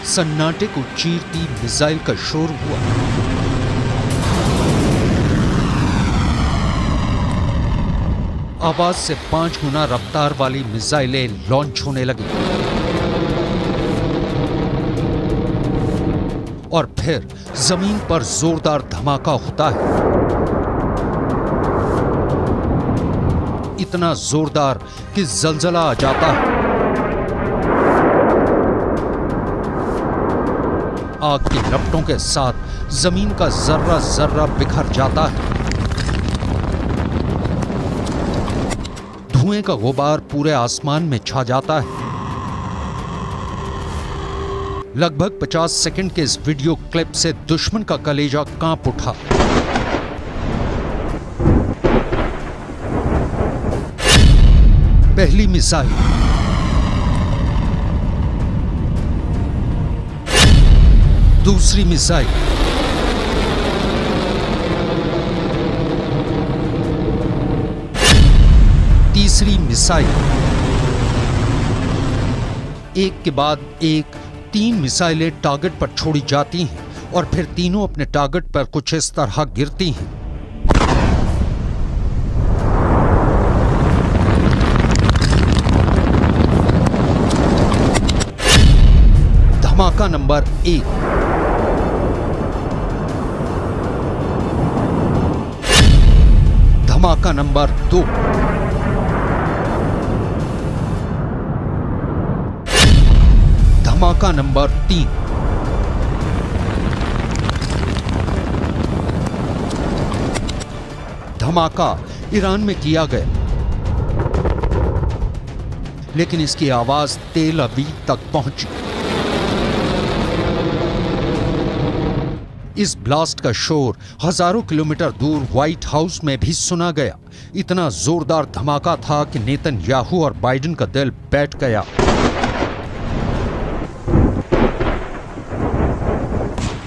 सन्नाटे को चीरती मिसाइल का शोर हुआ। आवाज से 5 गुना रफ्तार वाली मिसाइलें लॉन्च होने लगी और फिर जमीन पर जोरदार धमाका होता है, इतना जोरदार कि जलजला आ जाता है। आग की लपटों के साथ जमीन का जर्रा जर्रा बिखर जाता है। धुएं का गुबार पूरे आसमान में छा जाता है। लगभग 50 सेकंड के इस वीडियो क्लिप से दुश्मन का कलेजा कांप उठा। पहली मिसाइल, दूसरी मिसाइल, तीसरी मिसाइल, एक के बाद एक 3 मिसाइलें टारगेट पर छोड़ी जाती हैं और फिर तीनों अपने टारगेट पर कुछ इस तरह गिरती हैं। धमाका नंबर 1, धमाका नंबर 2, धमाका नंबर 3, धमाका ईरान में किया गया, लेकिन इसकी आवाज तेल अवीव तक पहुंची। इस ब्लास्ट का शोर हजारों किलोमीटर दूर व्हाइट हाउस में भी सुना गया। इतना जोरदार धमाका था कि नेतन्याहू और बाइडेन का दिल बैठ गया।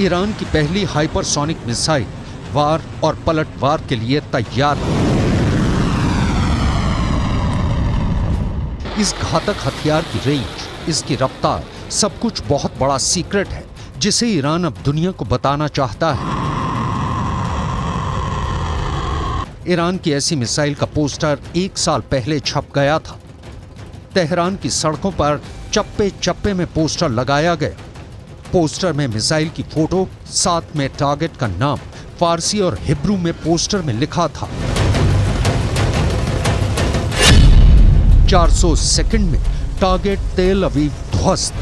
ईरान की पहली हाइपरसोनिक मिसाइल वार और पलटवार के लिए तैयार है। इस घातक हथियार की रेंज, इसकी रफ्तार, सब कुछ बहुत बड़ा सीक्रेट है जिसे ईरान अब दुनिया को बताना चाहता है। ईरान की ऐसी मिसाइल का पोस्टर 1 साल पहले छप गया था। तेहरान की सड़कों पर चप्पे चप्पे में पोस्टर लगाया गया। पोस्टर में मिसाइल की फोटो, साथ में टारगेट का नाम फारसी और हिब्रू में पोस्टर में लिखा था। 400 सेकंड में टारगेट तेल अवीव ध्वस्त।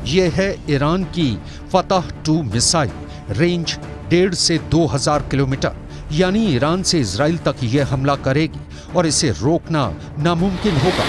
यह है ईरान की फतह 2 मिसाइल। रेंज 1.5 से 2000 किलोमीटर, यानी ईरान से इजराइल तक यह हमला करेगी और इसे रोकना नामुमकिन होगा।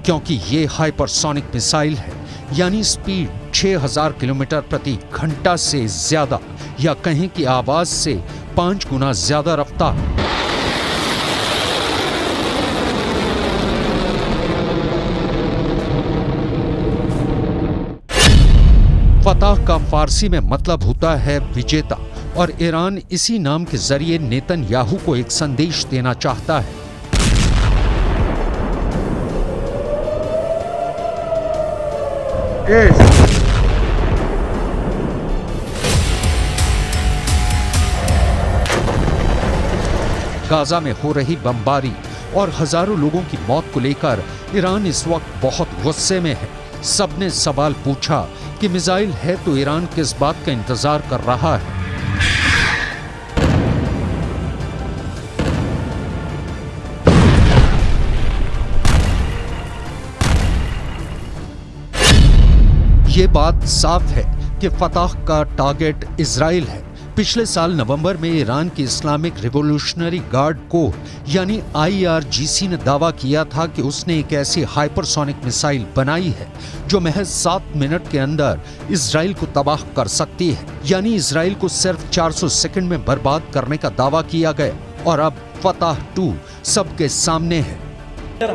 क्योंकि यह हाइपरसोनिक मिसाइल है, यानी स्पीड 6000 किलोमीटर प्रति घंटा से ज्यादा, या कहें कि आवाज से 5 गुना ज्यादा रफ्तार। फतह का फारसी में मतलब होता है विजेता, और ईरान इसी नाम के जरिए नेतन्याहू को एक संदेश देना चाहता है। गाजा में हो रही बमबारी और हजारों लोगों की मौत को लेकर ईरान इस वक्त बहुत गुस्से में है। सबने सवाल पूछा कि मिसाइल है तो ईरान किस बात का इंतजार कर रहा है। ये बात साफ है कि फतह का टारगेट इजराइल है। पिछले साल नवंबर में ईरान की इस्लामिक रिवॉल्यूशनरी गार्ड कोर यानी IRGC ने दावा किया था कि उसने एक ऐसी हाइपरसोनिक मिसाइल बनाई है जो महज 7 मिनट के अंदर इजराइल को तबाह कर सकती है। यानी इजराइल को सिर्फ 400 सेकंड में बर्बाद करने का दावा किया गया, और अब फतह 2 सबके सामने है।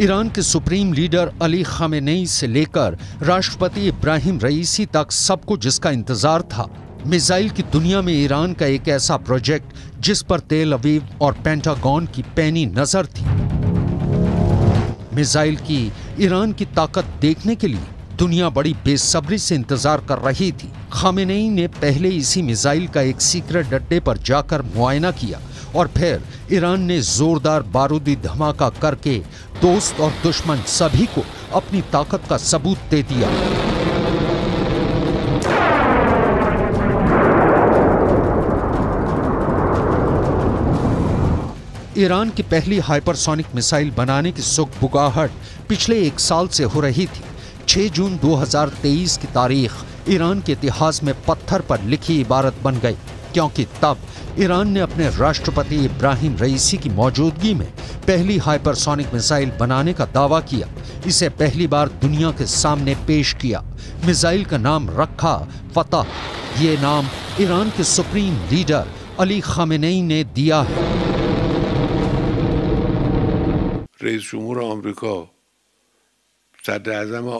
ईरान के सुप्रीम लीडर अली खामेनेई से लेकर राष्ट्रपति इब्राहिम रईसी तक सबको जिसका इंतजार था, मिसाइल की दुनिया में ईरान का एक ऐसा प्रोजेक्ट जिस पर तेल अवीव और पेंटागन की पैनी नजर थी। मिसाइल की ईरान की ताकत देखने के लिए दुनिया बड़ी बेसब्री से इंतजार कर रही थी। खामेनेई ने पहले इसी मिसाइल का एक सीक्रेट अड्डे पर जाकर मुआयना किया और फिर ईरान ने जोरदार बारूदी धमाका करके दोस्त और दुश्मन सभी को अपनी ताकत का सबूत दे दिया। ईरान की पहली हाइपरसोनिक मिसाइल बनाने की सुगबुगाहट पिछले एक साल से हो रही थी। 6 जून 2023 की तारीख ईरान के इतिहास में पत्थर पर लिखी इबारत बन गई, क्योंकि तब ईरान ने अपने राष्ट्रपति इब्राहिम रईसी की मौजूदगी में पहली हाइपरसोनिक मिसाइल बनाने का दावा किया। इसे पहली बार दुनिया के सामने पेश किया। मिसाइल का नाम रखा फतह। ये नाम ईरान के सुप्रीम लीडर अली खामेनेई ने दिया है। रईस जमहूर अमेरिका, सदर आज़म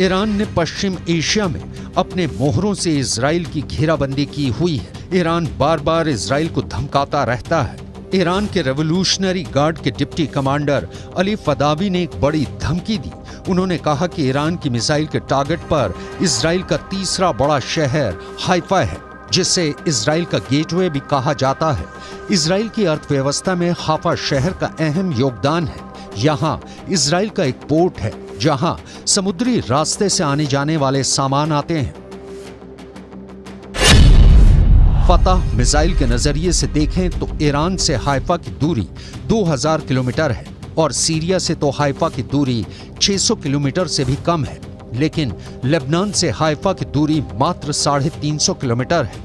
ईरान ने पश्चिम एशिया में अपने मोहरों से इजराइल की घेराबंदी की हुई है। ईरान बार बार इजराइल को धमकाता रहता है। ईरान के रेवोल्यूशनरी गार्ड के डिप्टी कमांडर अली फदावी ने एक बड़ी धमकी दी। उन्होंने कहा कि ईरान की मिसाइल के टारगेट पर इजराइल का तीसरा बड़ा शहर हाइफा है, जिसे इजराइल का गेटवे भी कहा जाता है। इजराइल की अर्थव्यवस्था में हाइफा शहर का अहम योगदान है। यहाँ इजराइल का एक पोर्ट है जहाँ समुद्री रास्ते से आने जाने वाले सामान आते हैं। फतह मिसाइल के नजरिए से देखें तो ईरान से हाइफा की दूरी 2000 किलोमीटर है और सीरिया से तो हाइफा की दूरी 600 किलोमीटर से भी कम है, लेकिन लेबनान से हाइफा की दूरी मात्र 350 किलोमीटर है।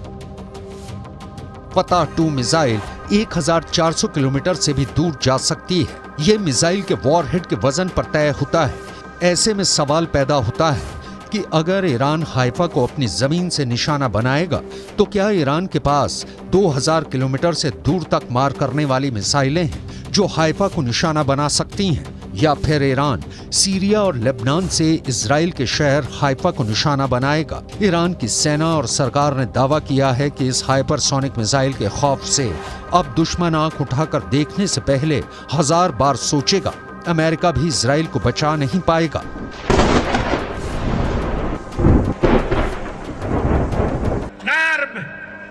फतह 2 मिसाइल 1400 किलोमीटर से भी दूर जा सकती है। यह मिसाइल के वॉरहेड के वजन पर तय होता है। ऐसे में सवाल पैदा होता है कि अगर ईरान हाइफा को अपनी जमीन से निशाना बनाएगा तो क्या ईरान के पास 2000 किलोमीटर से दूर तक मार करने वाली मिसाइलें हैं जो हाइफा को निशाना बना सकती हैं, या फिर ईरान सीरिया और लेबनान से इजराइल के शहर हाइफा को निशाना बनाएगा। ईरान की सेना और सरकार ने दावा किया है कि इस हाइपरसोनिक मिसाइल के खौफ से अब दुश्मन आंख उठाकर देखने से पहले 1000 बार सोचेगा। अमेरिका भी इजराइल को बचा नहीं पाएगा।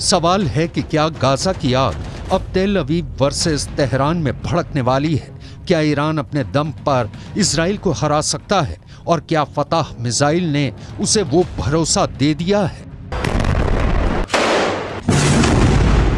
सवाल है कि क्या गाजा की आग अब तेल अवीव वर्सेस तेहरान में भड़कने वाली है? क्या ईरान अपने दम पर इजराइल को हरा सकता है? और क्या फतह मिसाइल ने उसे वो भरोसा दे दिया है?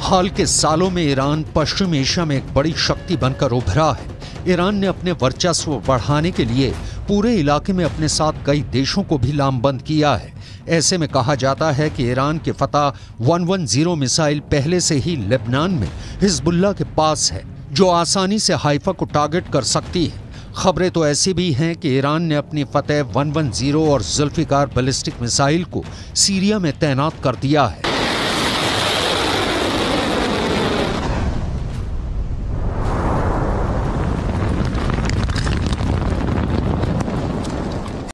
हाल के सालों में ईरान पश्चिम एशिया में एक बड़ी शक्ति बनकर उभरा है। ईरान ने अपने वर्चस्व बढ़ाने के लिए पूरे इलाके में अपने साथ कई देशों को भी लामबंद किया है। ऐसे में कहा जाता है कि ईरान के फतह 110 मिसाइल पहले से ही लेबनान में हिजबुल्लाह के पास है, जो आसानी से हाइफा को टारगेट कर सकती है। खबरें तो ऐसी भी हैं कि ईरान ने अपनी फतेह 110 और जुल्फिकार बैलिस्टिक मिसाइल को सीरिया में तैनात कर दिया है।